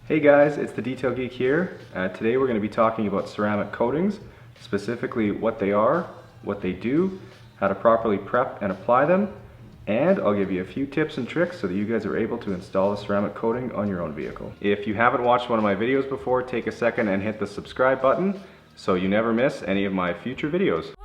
Hey guys, it's the Detail Geek here. Today we're going to be talking about ceramic coatings, specifically what they are, what they do, how to properly prep and apply them, and I'll give you a few tips and tricks so that you guys are able to install a ceramic coating on your own vehicle. If you haven't watched one of my videos before, take a second and hit the subscribe button so you never miss any of my future videos.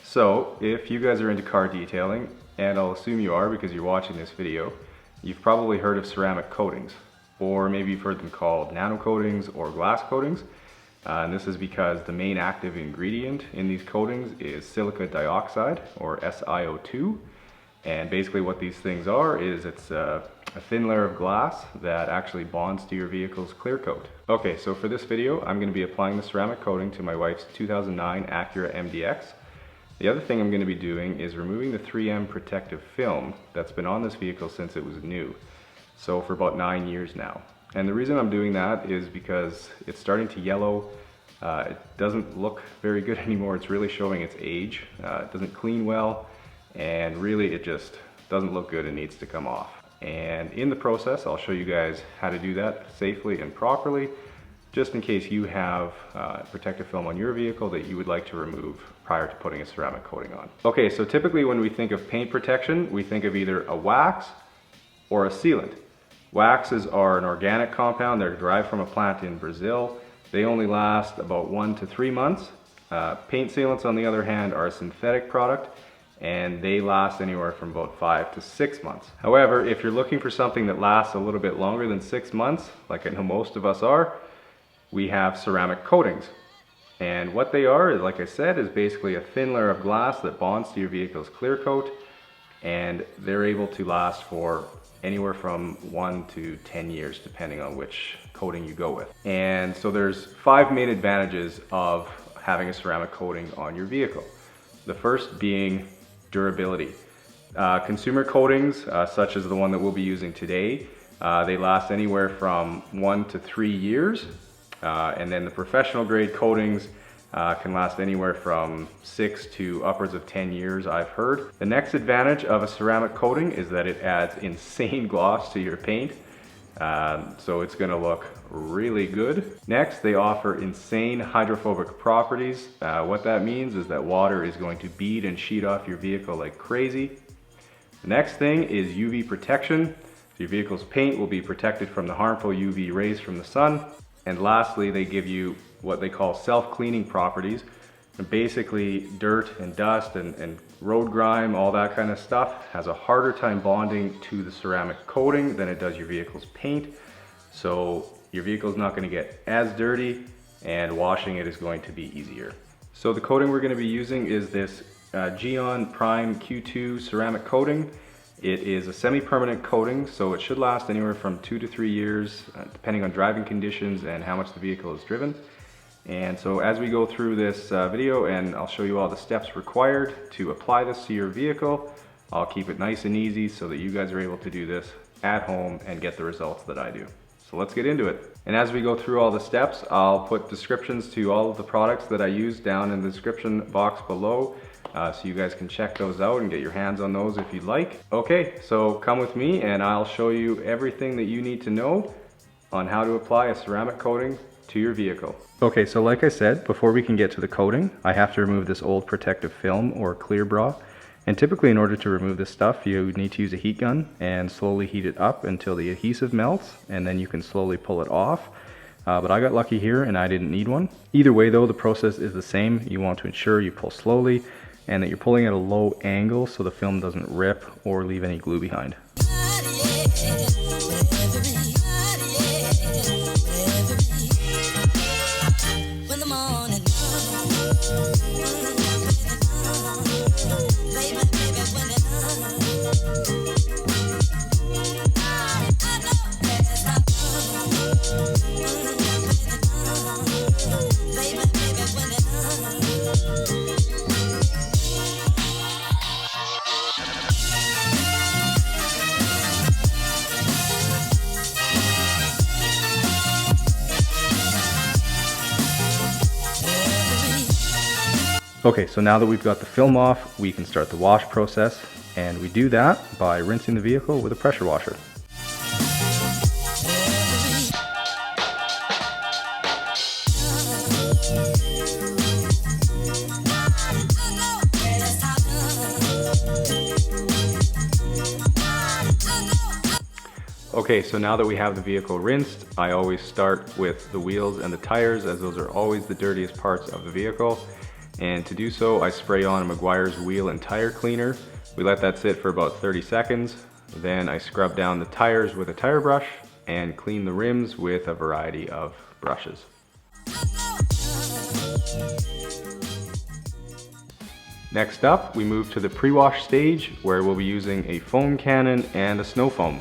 So, if you guys are into car detailing, and I'll assume you are because you're watching this video, you've probably heard of ceramic coatings, or maybe you've heard them called nano coatings or glass coatings. And this is because the main active ingredient in these coatings is silica dioxide, or SiO2. And basically what these things are is it's a thin layer of glass that actually bonds to your vehicle's clear coat. Okay, so for this video, I'm going to be applying the ceramic coating to my wife's 2009 Acura MDX. The other thing I'm going to be doing is removing the 3M protective film that's been on this vehicle since it was new. So for about 9 years now. And the reason I'm doing that is because it's starting to yellow. It doesn't look very good anymore. It's really showing its age. It doesn't clean well, and really it just doesn't look good and needs to come off. And in the process, I'll show you guys how to do that safely and properly, just in case you have protective film on your vehicle that you would like to remove prior to putting a ceramic coating on. Okay, so typically when we think of paint protection, we think of either a wax or a sealant. Waxes are an organic compound. They're derived from a plant in Brazil. They only last about 1 to 3 months. Paint sealants, on the other hand, are a synthetic product, and they last anywhere from about 5 to 6 months. However, if you're looking for something that lasts a little bit longer than 6 months, like I know most of us are, we have ceramic coatings. And what they are, like I said, is basically a thin layer of glass that bonds to your vehicle's clear coat, and they're able to last for anywhere from 1 to 10 years depending on which coating you go with. And so there's 5 main advantages of having a ceramic coating on your vehicle. The first being durability. Consumer coatings, such as the one that we'll be using today, they last anywhere from 1 to 3 years. And then the professional grade coatings can last anywhere from 6 to upwards of 10 years, I've heard. The next advantage of a ceramic coating is that it adds insane gloss to your paint. So it's going to look really good. Next, they offer insane hydrophobic properties. What that means is that water is going to bead and sheet off your vehicle like crazy. The next thing is UV protection. So your vehicle's paint will be protected from the harmful UV rays from the sun. And lastly, they give you what they call self-cleaning properties. And basically, dirt and dust and road grime, all that kind of stuff, has a harder time bonding to the ceramic coating than it does your vehicle's paint. So your vehicle's not going to get as dirty, and washing it is going to be easier. So the coating we're going to be using is this Geon Prime Q2 ceramic coating. It is a semi-permanent coating, so it should last anywhere from 2 to 3 years, depending on driving conditions and how much the vehicle is driven. And so as we go through this video, and I'll show you all the steps required to apply this to your vehicle, I'll keep it nice and easy so that you guys are able to do this at home and get the results that I do. So let's get into it. And as we go through all the steps, I'll put descriptions to all of the products that I use down in the description box below. So you guys can check those out and get your hands on those if you'd like. Okay, so come with me and I'll show you everything that you need to know on how to apply a ceramic coating to your vehicle. Okay, so like I said, before we can get to the coating, I have to remove this old protective film or clear bra. And typically in order to remove this stuff, you need to use a heat gun and slowly heat it up until the adhesive melts, and then you can slowly pull it off. But I got lucky here and I didn't need one. Either way though, the process is the same. You want to ensure you pull slowly and that you're pulling at a low angle so the film doesn't rip or leave any glue behind. Okay, so now that we've got the film off, we can start the wash process. And we do that by rinsing the vehicle with a pressure washer. Okay, so now that we have the vehicle rinsed, I always start with the wheels and the tires, as those are always the dirtiest parts of the vehicle. And to do so, I spray on a Meguiar's wheel and tire cleaner. We let that sit for about 30 seconds. Then I scrub down the tires with a tire brush and clean the rims with a variety of brushes. Next up, we move to the pre-wash stage, where we'll be using a foam cannon and a snow foam.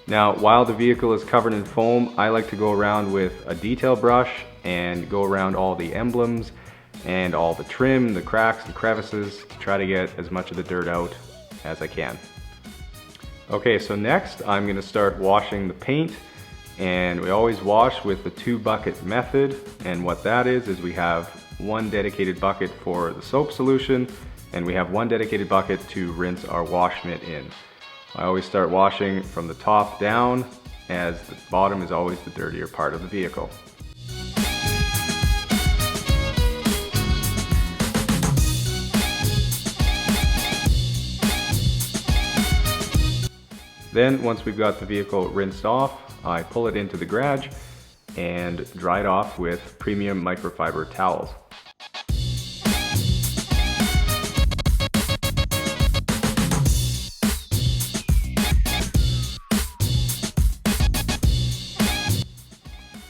Now, while the vehicle is covered in foam, I like to go around with a detail brush and go around all the emblems and all the trim, the cracks and crevices, to try to get as much of the dirt out as I can. Okay, so next I'm going to start washing the paint, and we always wash with the 2-bucket method, and what that is we have one dedicated bucket for the soap solution, and we have one dedicated bucket to rinse our wash mitt in. I always start washing from the top down, as the bottom is always the dirtier part of the vehicle. Then once we've got the vehicle rinsed off, I pull it into the garage and dry it off with premium microfiber towels.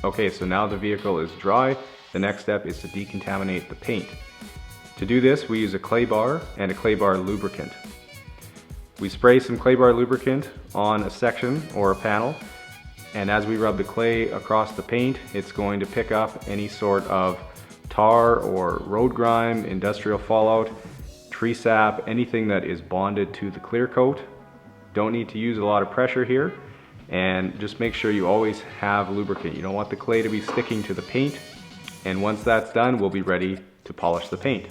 Okay, so now the vehicle is dry. The next step is to decontaminate the paint. To do this, we use a clay bar and a clay bar lubricant. We spray some clay bar lubricant on a section or a panel, and as we rub the clay across the paint, it's going to pick up any sort of tar or road grime, industrial fallout, tree sap, anything that is bonded to the clear coat. Don't need to use a lot of pressure here. And just make sure you always have lubricant. You don't want the clay to be sticking to the paint. And once that's done, we'll be ready to polish the paint.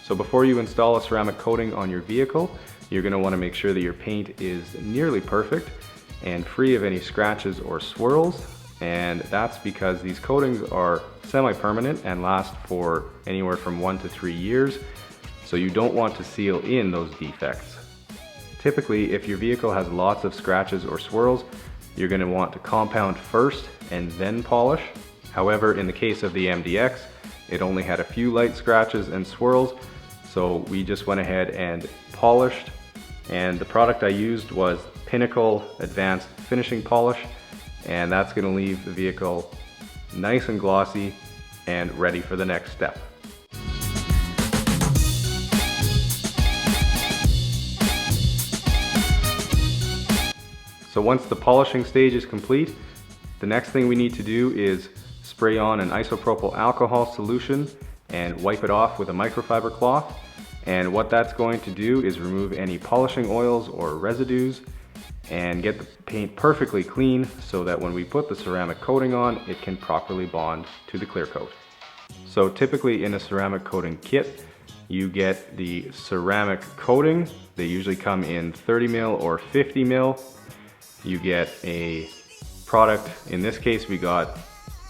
So before you install a ceramic coating on your vehicle, you're going to want to make sure that your paint is nearly perfect and free of any scratches or swirls. And that's because these coatings are semi-permanent and last for anywhere from 1 to 3 years. So you don't want to seal in those defects. Typically, if your vehicle has lots of scratches or swirls, you're going to want to compound first and then polish. However, in the case of the MDX, it only had a few light scratches and swirls, so we just went ahead and polished. And the product I used was Pinnacle Advanced Finishing Polish, and that's going to leave the vehicle nice and glossy and ready for the next step. So once the polishing stage is complete, the next thing we need to do is spray on an isopropyl alcohol solution and wipe it off with a microfiber cloth. And what that's going to do is remove any polishing oils or residues and get the paint perfectly clean so that when we put the ceramic coating on, it can properly bond to the clear coat. So typically in a ceramic coating kit, you get the ceramic coating. They usually come in 30 mil or 50 mil. You get a product, in this case we got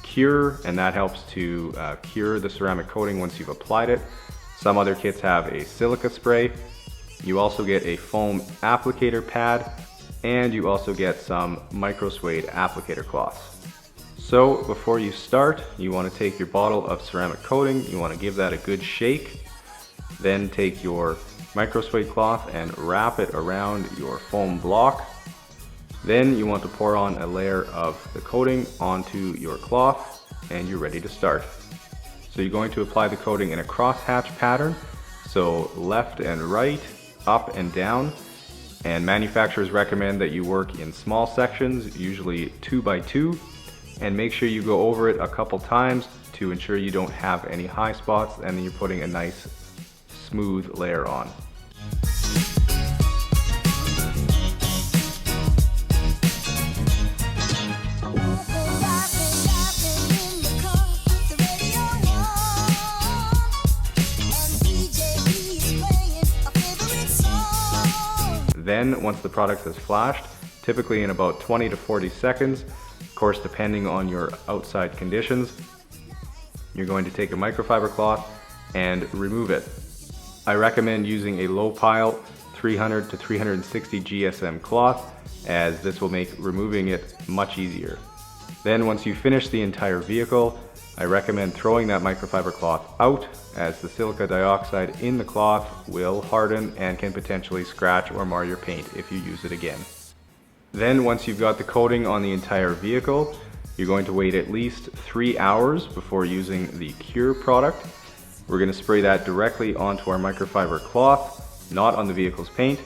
Cure, and that helps to cure the ceramic coating once you've applied it. Some other kits have a silica spray. You also get a foam applicator pad, and you also get some micro suede applicator cloths. So before you start, you want to take your bottle of ceramic coating, you want to give that a good shake, then take your micro suede cloth and wrap it around your foam block. Then you want to pour on a layer of the coating onto your cloth, and you're ready to start. So you're going to apply the coating in a crosshatch pattern, so left and right, up and down, and manufacturers recommend that you work in small sections, usually 2 by 2, and make sure you go over it a couple times to ensure you don't have any high spots, and then you're putting a nice smooth layer on. Then once the product has flashed, typically in about 20 to 40 seconds, of course depending on your outside conditions, you're going to take a microfiber cloth and remove it. I recommend using a low pile 300 to 360 GSM cloth, as this will make removing it much easier. Then once you finish the entire vehicle, I recommend throwing that microfiber cloth out, as the silica dioxide in the cloth will harden and can potentially scratch or mar your paint if you use it again. Then once you've got the coating on the entire vehicle, you're going to wait at least 3 hours before using the Cure product. We're going to spray that directly onto our microfiber cloth, not on the vehicle's paint.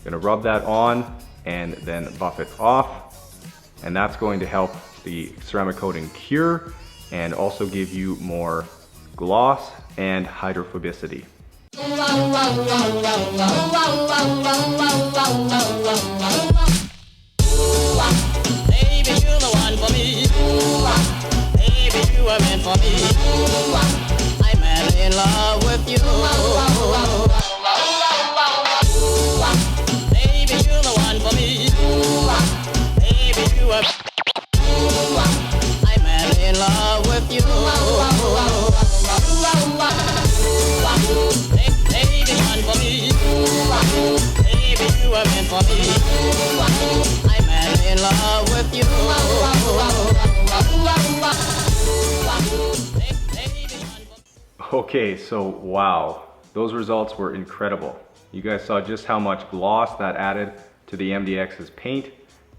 Going to rub that on and then buff it off, and that's going to help the ceramic coating cure and also give you more gloss and hydrophobicity. Baby, you're the one for me. Baby, you were meant for me. I'm madly in love with you. Baby, you're the one for me. Baby, you were. I'm madly in love with you. Baby, one for me. Baby, you were meant for me. I'm madly in love with you. Okay, so wow, those results were incredible. You guys saw just how much gloss that added to the MDX's paint.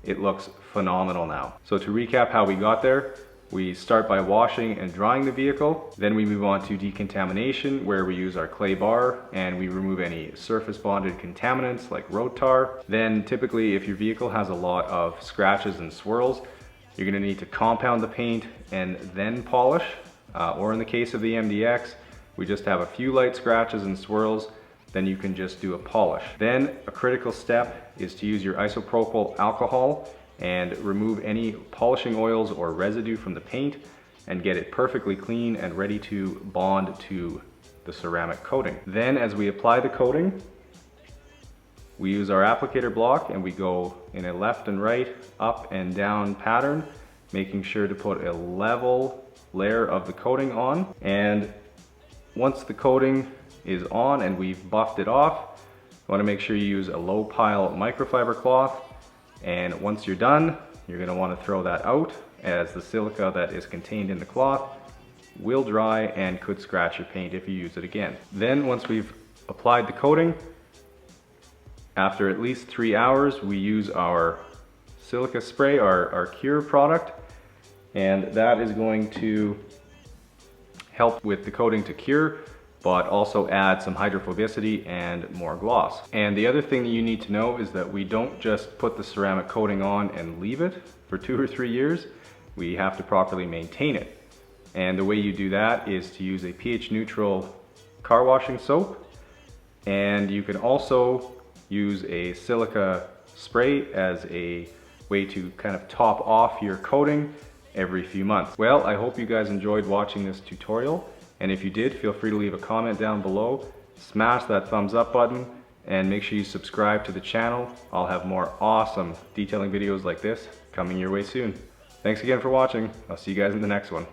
It looks phenomenal now. So to recap how we got there, we start by washing and drying the vehicle. Then we move on to decontamination, where we use our clay bar and we remove any surface bonded contaminants like road tar. Then typically if your vehicle has a lot of scratches and swirls, you're gonna need to compound the paint and then polish. Or in the case of the MDX, we just have a few light scratches and swirls, then you can just do a polish. Then a critical step is to use your isopropyl alcohol and remove any polishing oils or residue from the paint and get it perfectly clean and ready to bond to the ceramic coating. Then as we apply the coating, we use our applicator block and we go in a left and right, up and down pattern, making sure to put a level layer of the coating on. And once the coating is on and we've buffed it off, you want to make sure you use a low pile microfiber cloth. And once you're done, you're going to want to throw that out, as the silica that is contained in the cloth will dry and could scratch your paint if you use it again. Then once we've applied the coating, after at least 3 hours, we use our silica spray, our Cure product, and that is going to help with the coating to cure, but also add some hydrophobicity and more gloss. And the other thing that you need to know is that we don't just put the ceramic coating on and leave it for 2 or 3 years. We have to properly maintain it. And the way you do that is to use a pH neutral car washing soap. And you can also use a silica spray as a way to kind of top off your coating every few months. Well, I hope you guys enjoyed watching this tutorial. And if you did, feel free to leave a comment down below, smash that thumbs up button, and make sure you subscribe to the channel. I'll have more awesome detailing videos like this coming your way soon. Thanks again for watching. I'll see you guys in the next one.